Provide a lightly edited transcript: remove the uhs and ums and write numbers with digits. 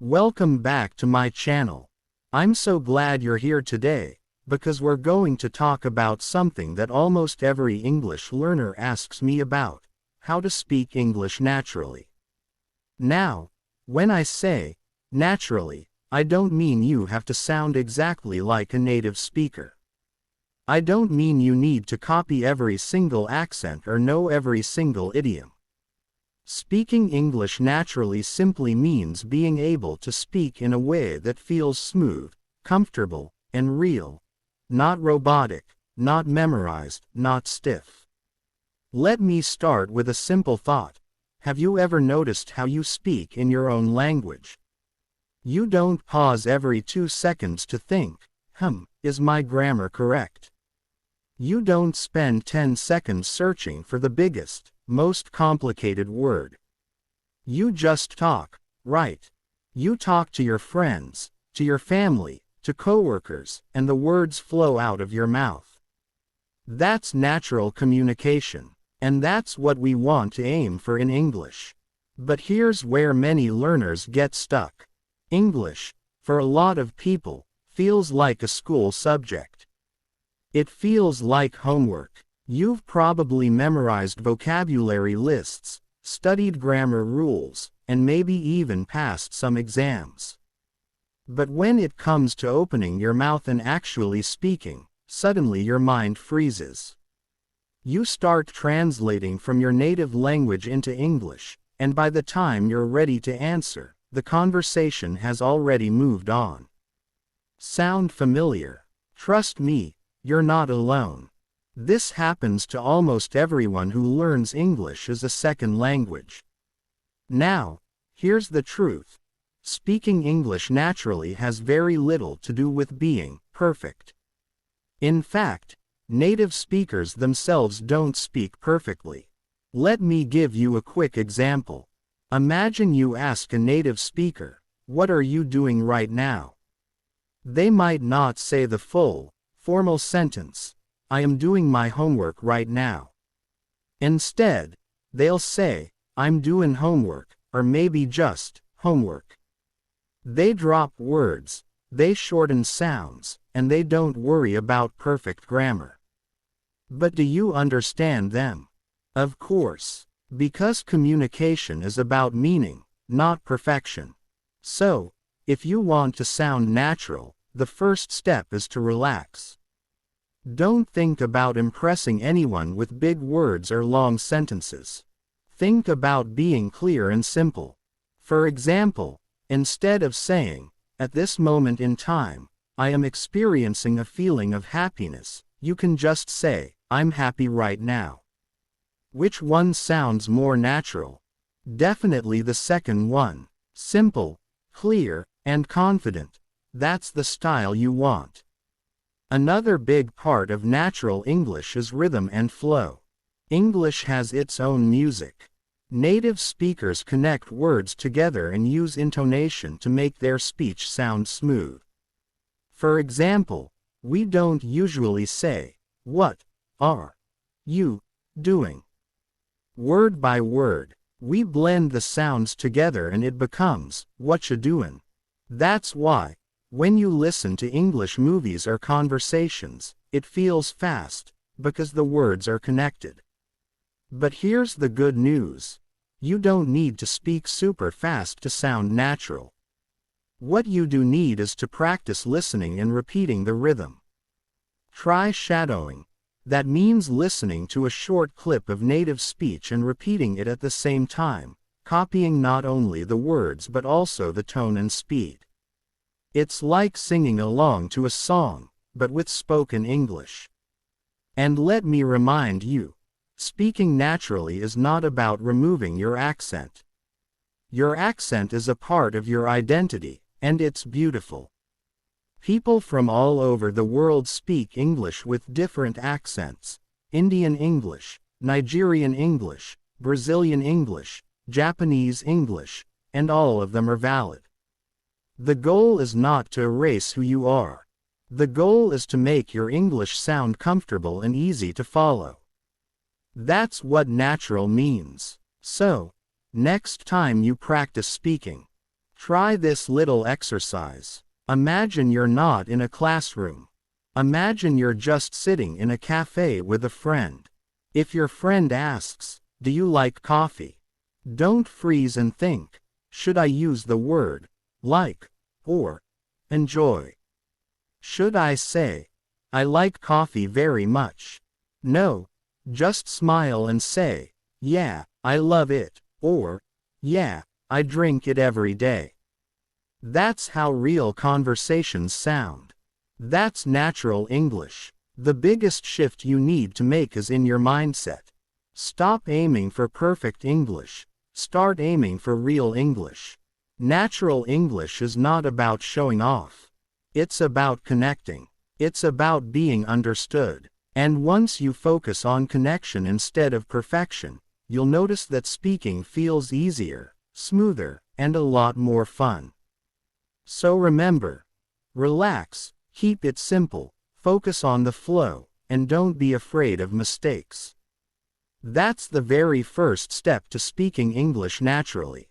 Welcome back to my channel. I'm so glad you're here today, because we're going to talk about something that almost every English learner asks me about: how to speak English naturally. Now, when I say naturally, I don't mean you have to sound exactly like a native speaker. I don't mean you need to copy every single accent or know every single idiom. Speaking English naturally simply means being able to speak in a way that feels smooth, comfortable, and real. Not robotic, not memorized, not stiff. Let me start with a simple thought. Have you ever noticed how you speak in your own language? You don't pause every 2 seconds to think, is my grammar correct? You don't spend 10 seconds searching for the biggest, most complicated word. You just talk, right? You talk to your friends, to your family, to coworkers, and the words flow out of your mouth. That's natural communication, and that's what we want to aim for in English. But here's where many learners get stuck. English, for a lot of people, feels like a school subject. It feels like homework. You've probably memorized vocabulary lists, studied grammar rules, and maybe even passed some exams. But when it comes to opening your mouth and actually speaking, suddenly your mind freezes. You start translating from your native language into English, and by the time you're ready to answer, the conversation has already moved on. Sound familiar? Trust me, you're not alone. This happens to almost everyone who learns English as a second language. Now, here's the truth. Speaking English naturally has very little to do with being perfect. In fact, native speakers themselves don't speak perfectly. Let me give you a quick example. Imagine you ask a native speaker, "What are you doing right now?" They might not say the full, formal sentence, "I am doing my homework right now." Instead, they'll say, "I'm doing homework," or maybe just, "homework." They drop words, they shorten sounds, and they don't worry about perfect grammar. But do you understand them? Of course, because communication is about meaning, not perfection. So, if you want to sound natural, the first step is to relax. Don't think about impressing anyone with big words or long sentences. Think about being clear and simple. For example, instead of saying, "At this moment in time, I am experiencing a feeling of happiness," you can just say, "I'm happy right now." Which one sounds more natural? Definitely the second one. Simple, clear, and confident. That's the style you want. Another big part of natural English is rhythm and flow. English has its own music. Native speakers connect words together and use intonation to make their speech sound smooth. For example, we don't usually say, "What are you doing?" Word by word, we blend the sounds together and it becomes, "What you doin'?" That's why, when you listen to English movies or conversations, it feels fast, because the words are connected. But here's the good news. You don't need to speak super fast to sound natural. What you do need is to practice listening and repeating the rhythm. Try shadowing. That means listening to a short clip of native speech and repeating it at the same time, copying not only the words but also the tone and speed. It's like singing along to a song, but with spoken English. And let me remind you, speaking naturally is not about removing your accent. Your accent is a part of your identity, and it's beautiful. People from all over the world speak English with different accents: Indian English, Nigerian English, Brazilian English, Japanese English, and all of them are valid. The goal is not to erase who you are. The goal is to make your English sound comfortable and easy to follow. That's what natural means. So, next time you practice speaking, Try this little exercise. Imagine you're not in a classroom. Imagine you're just sitting in a cafe with a friend. If your friend asks, "Do you like coffee?" Don't freeze and think, "Should I use the word like or enjoy? Should I say, I like coffee very much?" No, just smile and say, "Yeah, I love it," or, "Yeah, I drink it every day." That's how real conversations sound. That's natural English. The biggest shift you need to make is in your mindset. Stop aiming for perfect English. Start aiming for real English. Natural English is not about showing off. It's about connecting. It's about being understood. And once you focus on connection instead of perfection, you'll notice that speaking feels easier, smoother, and a lot more fun. So remember, relax, keep it simple, focus on the flow, and don't be afraid of mistakes. That's the very first step to speaking English naturally.